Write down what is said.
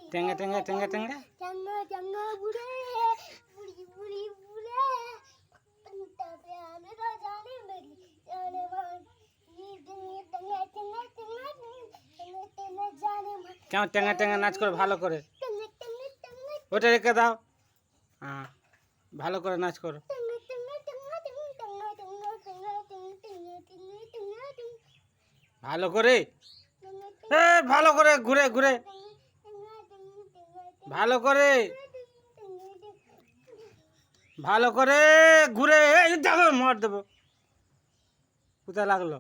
टेंगा टेंगा टेंगा टेंगा चंगा चंगा बुरे बुरी बुरी बुरे पंता प्यार मेरा जाने मेरी जाने मन ये टेंगा टेंगा टेंगा टेंगा टेंगा जाने मन क्यों टेंगा टेंगा नाच करो ভালো করে टेंगा टेंगा टेंगा ওটা রেখে দাও হ্যাঁ ভালো করে নাচ করো टेंगा टेंगा टेंगा टेंगा टेंगा टेंगा टेंगा टेंगा टेंगा ভালো করে এ ভালো করে ঘুরে ঘুরে ভালো করে ভালো করে ঘুরে এই দেখো মার দেবো কোথায় লাগলো